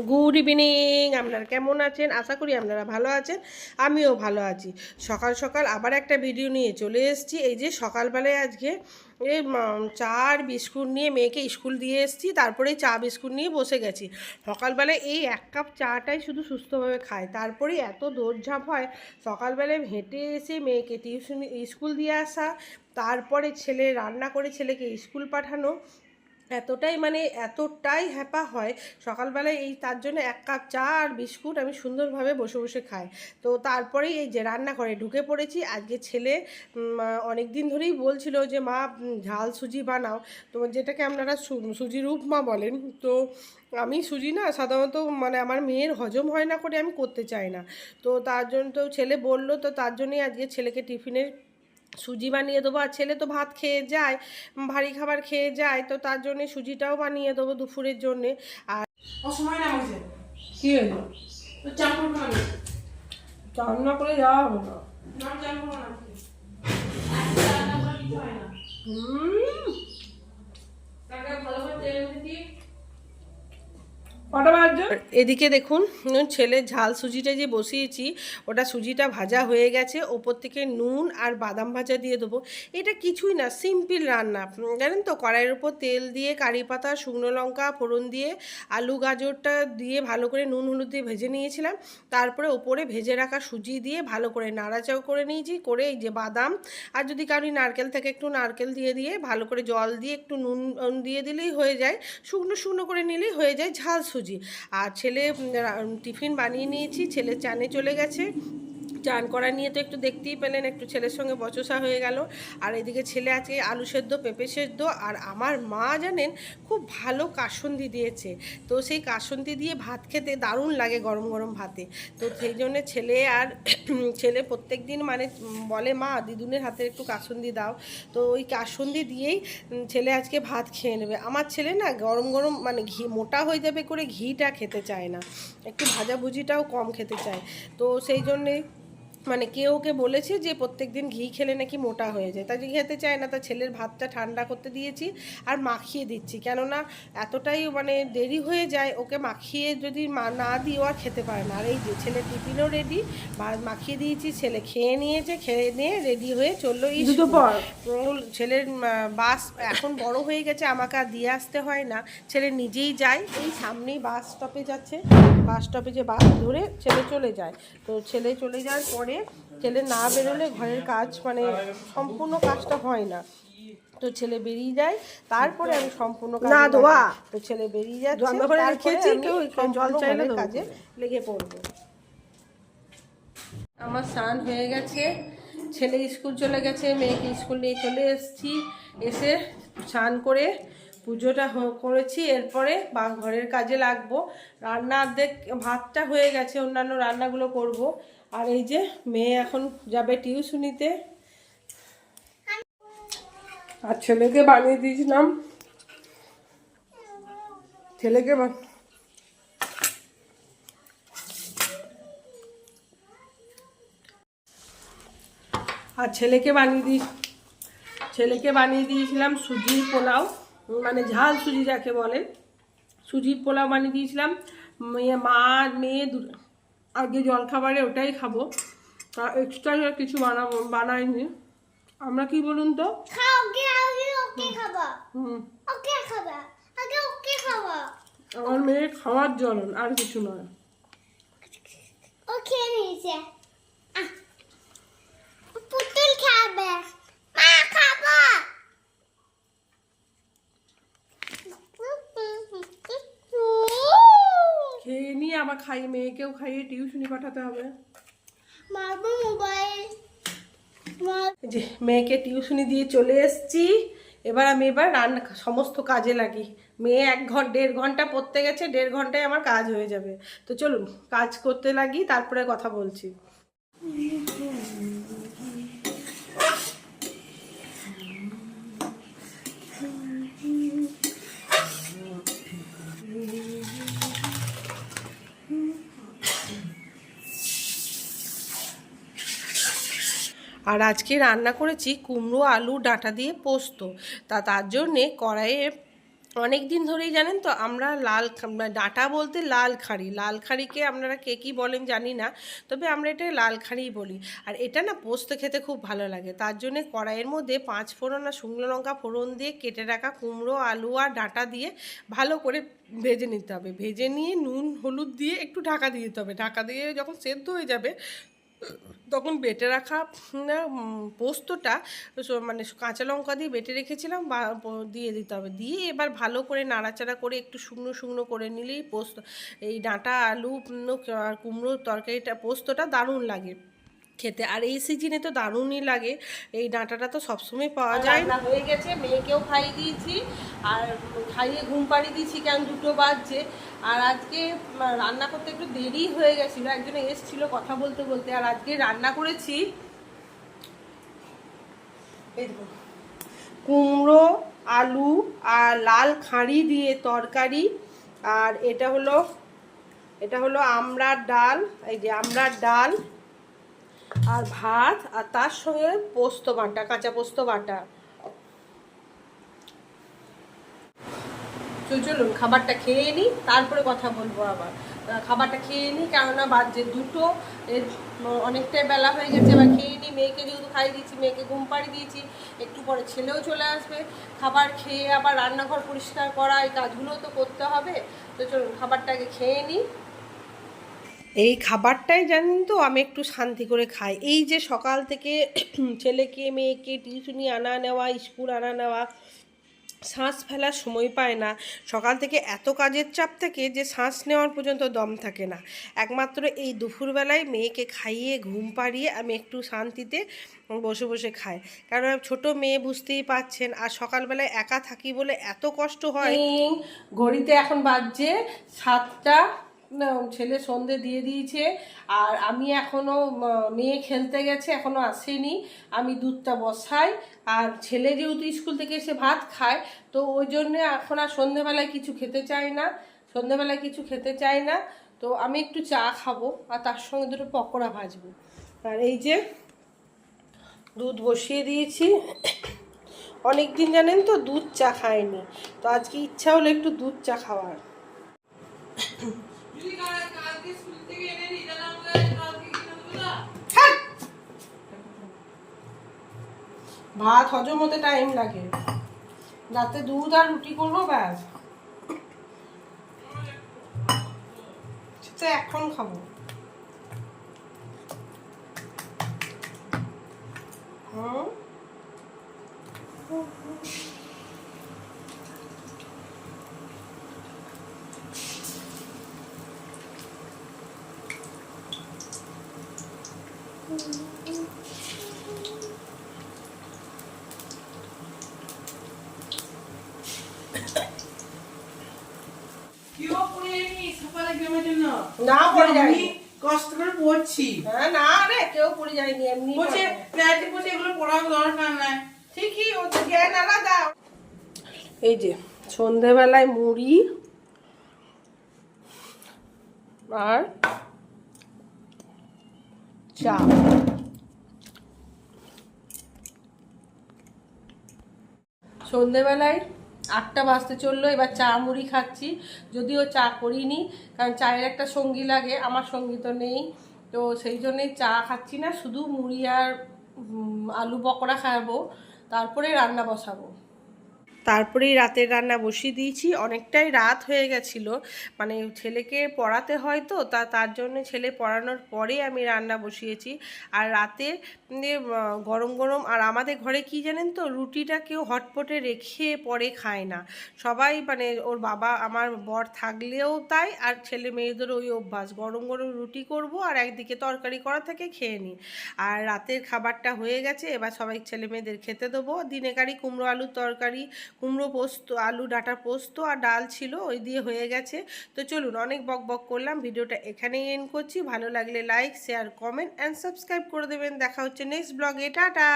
Good evening. আপনারা কেমন আছেন? আশা করি আপনারা ভালো আছেন, আমিও ভালো আছি। সকাল সকাল আবার একটা ভিডিও নিয়ে চলে এসেছি। এই যে সকালবেলায় আজকে এই চা আর বিস্কুট নিয়ে মেয়েকে স্কুল দিয়ে এসেছি, তারপরে চা বিস্কুট নিয়ে বসে গেছি। সকালবেলায় এই এক কাপ চাটাই শুধু সুস্থভাবে খায়, তারপরে এত দৌড়ঝাঁপ হয়। সকালবেলায় হেঁটে এসে মেয়েকে টিউশন স্কুল দিয়ে আসা, তারপরে ছেলে রান্না করে ছেলেকে স্কুল পাঠানো, এতটাই হ্যাপা হয় সকালবেলায়। এই তার জন্য এক কাপ চা আর বিস্কুট আমি সুন্দরভাবে বসে বসে খাই। তো তারপরেই এই যে রান্না করে ঢুকে পড়েছি। আজকে ছেলে অনেক দিন ধরেই বলছিল যে মা ঝাল সুজি বানাও, তো যেটাকে আপনারা সুজির উপমা বলেন। তো আমি সুজি না সাধারণত আমার মেয়ের হজম হয় না করে আমি করতে চাই না। তো তার জন্য তো ছেলে বললো, তো তার জন্যই আজকে ছেলেকে টিফিনে সুজি বানিয়ে দেবো। আর ছেলে তো ভাত খেয়ে যায়, ভারী খাবার খেয়ে যায়, তো তার জন্যে সুজিটাও বানিয়ে দেবো দুপুরের জন্যে। আর সময় না হয়েছে কি হলো? রান্না করে যাওয়া হবে না। এদিকে দেখুন, ছেলে ঝাল সুজিটা যে বসিয়েছি, ওটা সুজিটা ভাজা হয়ে গেছে। ওপর থেকে নুন আর বাদাম ভাজা দিয়ে দেবো। এটা কিছুই না, সিম্পল রান্না। জানেন তো, কড়াইয়ের উপর তেল দিয়ে কারি পাতা, শুকনো লঙ্কা ফোড়ন দিয়ে আলু গাজরটা দিয়ে ভালো করে নুন হলুদ দিয়ে ভেজে নিয়েছিলাম। তারপরে ওপরে ভেজে রাখা সুজি দিয়ে ভালো করে নাড়াচাড়া করে নিয়েছি। করে এই যে বাদাম, আর যদি কারোর নারকেল থেকে একটু নারকেল দিয়ে ভালো করে জল দিয়ে একটু নুন দিয়ে দিলেই হয়ে যায়। শুকনো শুকনো করে নিলেই হয়ে যায় ঝাল সুজি। আর ছেলে টিফিন বানিয়ে নিয়েছি, ছেলে চানে চলে গেছে। চান করা নিয়ে তো একটু দেখতেই পেলেন, একটু ছেলের সঙ্গে বচসা হয়ে গেল। আর এদিকে ছেলে আজকে আলু সেদ্ধ, পেঁপে সেদ্ধ, আর আমার মা জানেন খুব ভালো কাসুন্দি দিয়েছে। তো সেই কাসুন্দি দিয়ে ভাত খেতে দারুণ লাগে গরম গরম ভাতে। তো সেই জন্যে ছেলে আর ছেলে প্রত্যেক দিন বলে মা দিদুনের হাতে একটু কাসুন্দি দাও। তো ওই কাসুন্দি দিয়েই ছেলে আজকে ভাত খেয়ে নেবে। আমার ছেলে না গরম গরম ঘি মোটা হয়ে যাবে করে ঘিটা খেতে চায় না, একটু ভাজাভুজিটাও কম খেতে চায়। তো সেই জন্যে কেউ ওকে বলেছে যে প্রত্যেক দিন ঘি খেলে নাকি মোটা হয়ে যায়, তাই খেতে চায় না। তা ছেলের ভাতটা ঠান্ডা করতে দিয়েছি আর মাখিয়ে দিচ্ছি, কেননা এতটাই দেরি হয়ে যায়। ওকে মাখিয়ে যদি না দিই ও আর খেতে পারে না। আর এই যে ছেলের টিফিনও রেডি, মাখিয়ে দিয়েছি, ছেলে খেয়ে নিয়েছে, খেয়ে নিয়ে রেডি হয়ে চললো স্কুল। ছেলের বাস এখন বড় হয়ে গেছে, আমাকে আর দিয়ে আসতে হয় না, ছেলে নিজেই যায়। এই সামনেই বাস স্টপেজ আছে, বাস স্টপেজে বাস ধরে ছেলে চলে যায়। তো ছেলে চলে যাওয়ার পরে ছেলে না বেরোলে ঘরের কাজ সম্পূর্ণ কাজটা হয় না। তো ছেলে বেরিয়ে যায়, তারপরে আমি সম্পূর্ণ কাজ তো ছেলে বেরিয়ে যাচ্ছে, জল চাইলে কাজে লেগে পড়বো। আমার স্নান হয়ে গেছে, ছেলে স্কুল চলে গেছে, মেয়েকে স্কুল নিয়ে চলে এসেছি। এসে স্নান করে পুজোটা করেছি, এরপরে ঘরের কাজে লাগবো। রান্না অর্ধেক, ভাতটা হয়ে গেছে, অন্যান্য রান্নাগুলো করব। আর এই যে মেয়ে এখন যাবে টিউশনিতে। আর ছেলেকে বানিয়ে দিয়েছিলাম, ছেলেকে ছেলেকে বানিয়ে দিয়েছিলাম সুজির পোলাও, ঝাল সুজি যাকে বলে, সুজির পোলাও বানিয়ে দিয়েছিলাম। মা মেয়ে আগে জলখাবারে ওটাই খাবো, এক্সট্রা কিছু বানাইনি আমরা। কি বলুন তো, আমার মেয়ে খাওয়ার জ্বলন, আর কিছু নয়। খেয়ে নিয়ে আবার মেয়েকেও খাইয়ে টিউশনি পাঠাতে হবে। যে মেয়েকে টিউশনি দিয়ে চলে এসেছি, এবার আমি রান্না সমস্ত কাজে লাগি। মেয়ে 1-1.5 ঘন্টা পড়তে গেছে, 1.5 ঘন্টায় আমার কাজ হয়ে যাবে। তো চলুন কাজ করতে লাগি, তারপরে কথা বলছি। আর আজকে রান্না করেছি কুমড়ো আলু ডাঁটা দিয়ে পোস্ত। তার জন্যে কড়াইয়ে অনেক দিন ধরেই জানেন তো আমরা ডাঁটা বলতে লাল খাঁড়ি, লাল খাঁড়িকে আপনারা কে কী বলেন জানি না, তবে আমরা এটা লাল খাঁড়িই বলি। আর এটা না পোস্ত খেতে খুব ভালো লাগে, তার জন্যে কড়াইয়ের মধ্যে 5 ফোড়ন আর শুকনো লঙ্কা ফোড়ন দিয়ে কেটে রাখা কুমড়ো আলু আর ডাঁটা দিয়ে ভালো করে ভেজে নিতে হবে। ভেজে নিয়ে নুন হলুদ দিয়ে একটু ঢাকা দিয়ে দিতে হবে। ঢাকা দিয়ে যখন সেদ্ধ হয়ে যাবে তখন বেটে রাখা পোস্তটা মানে কাঁচা লঙ্কা দিয়ে বেটে রেখেছিলাম বা দিয়ে দিতে হবে। দিয়ে এবার ভালো করে নাড়াচাড়া করে একটু শুকনো শুকনো করে নিলেই পোস্ত, এই ডাঁটা আলু আর কুমড়োর তরকারিটা পোস্তটা দারুণ লাগে খেতে। আর এই সিজনে তো দারুণই লাগে, এই ডাঁটাটা তো সবসময় পাওয়া যায় না। হয়ে গেছে, মেয়েকেও খাইয়ে দিয়েছি আর খাইয়ে ঘুম পাড়িয়ে দিয়েছি, কারণ 2টো বাজছে। আর আজকে রান্না করতে একটু দেরি হয়ে গেছিলো, একজন এসেছিলো কথা বলতে বলতে। আর আজকে রান্না করেছি কুমড়ো আলু আর লাল খাঁড়ি দিয়ে তরকারি। আর এটা হলো আমড়ার ডাল, এই যে আমড়ার ডাল আর ভাত, আর তার সঙ্গে পোস্ত বাটা, কাঁচা পোস্ত বাটা। চলুন খাবারটা খেয়ে নিই, তারপরে কথা বলবো আবার। খাবারটা খেয়ে নিই, কেননা বাজে 2টো, এর অনেকটাই বেলা হয়ে গেছে। এবার খেয়ে নিই, মেয়েকে যেহেতু খাইয়ে দিয়েছি, মেয়েকে ঘুম পাড়িয়ে দিয়েছি, একটু পরে ছেলেও চলে আসবে। খাবার খেয়ে আবার রান্নাঘর পরিষ্কার করা, এই কাজগুলোও তো করতে হবে। তো চলুন খাবারটাকে খেয়ে নিই। এই খাবারটাই জানেন তো আমি একটু শান্তি করে খাই। এই যে সকাল থেকে ছেলেকে মেয়েকে টিউশনি আনা নেওয়া, স্কুল আনা নেওয়া, শ্বাস ফেলার সময় পায় না। সকাল থেকে এত কাজের চাপ থাকে যে শ্বাস নেওয়ার পর্যন্ত দম থাকে না। একমাত্র এই দুপুরবেলায় মেয়েকে খাইয়ে ঘুম পাড়িয়ে আমি একটু শান্তিতে বসে বসে খাই, কারণ ছোট মেয়ে বুঝতেই পারছেন। আর সকালবেলায় একা থাকি বলে এত কষ্ট হয়। ঘড়িতে এখন বাজছে 7টা, ছেলে সন্ধে দিয়ে দিয়েছে। আর আমি এখনও, মেয়ে খেলতে গেছে, এখনও আসেনি। আমি দুধটা বসাই, আর ছেলে যেহেতু স্কুল থেকে এসে ভাত খায়, তো ওই জন্যে এখন আর সন্ধেবেলায় কিছু খেতে চাই না। তো আমি একটু চা খাবো, আর তার সঙ্গে 2টো পকোড়া ভাজবো। আর এই যে দুধ বসিয়ে দিয়েছি, অনেক দিন জানেন তো দুধ চা খাইনি, তো আজকে ইচ্ছা হলো একটু দুধ চা খাওয়ার। ভাত হজম হতে টাইম লাগে, রাতে দুধ আর রুটি করবো ব্যাস, সেটা এখন খাবো। না পড়ে যায়নি, কষ্ট করে পড়ছি। হ্যাঁ না রে, কেউ পড়ে যায়নি, এমনি বলছে ফ্ল্যাটে বসে এগুলো পড়ার দরকার নাই। ঠিকই, ও তো জ্ঞান আলাদা। এই যে সন্ধেবেলায় মুড়ি আর চা। সন্ধেবেলায় 8টা বাজতে চললো, এবার চা মুড়ি খাচ্ছি। যদিও চা করিনি, কারণ চায়ের একটা সঙ্গী লাগে, আমার সঙ্গী তো নেই, তো সেই জন্যেই চা খাচ্ছি না, শুধু মুড়ি আর আলু পকোড়া খাবো, তারপরে রান্না বসাবো। তারপরেই রাতের রান্না বসিয়ে দিয়েছি। অনেকটাই রাত হয়ে গেছিলো, মানে ছেলেকে পড়াতে হয় তো, তার জন্য ছেলে পড়ানোর পরে আমি রান্না বসিয়েছি। আর রাতে গরম গরম, আর আমাদের ঘরে কি জানেন তো, রুটিটা কেউ হটপটে রেখে পরে খায় না সবাই, মানে ওর বাবা আমার বর থাকলেও তাই, আর ছেলে মেয়েদের ওই অভ্যাস, গরম গরম রুটি করব আর একদিকে তরকারি করা থেকে খেয়ে নিই। আর রাতের খাবারটা হয়ে গেছে, এবার সবাই ছেলে মেয়েদের খেতে দেবো। দিনেকারই কুমড়ো আলুর তরকারি, কুমড়ো পোস্ত, আলু ডাঁটার পোস্ত আর ডাল ছিল, ওই দিয়ে হয়ে গেছে। তো চলুন, অনেক বক বক করলাম, ভিডিওটা এখানেই এন্ড করছি। ভালো লাগলে like share comment and subscribe করে দেবেন। দেখা হচ্ছে নেক্সট ব্লগে, টাটা।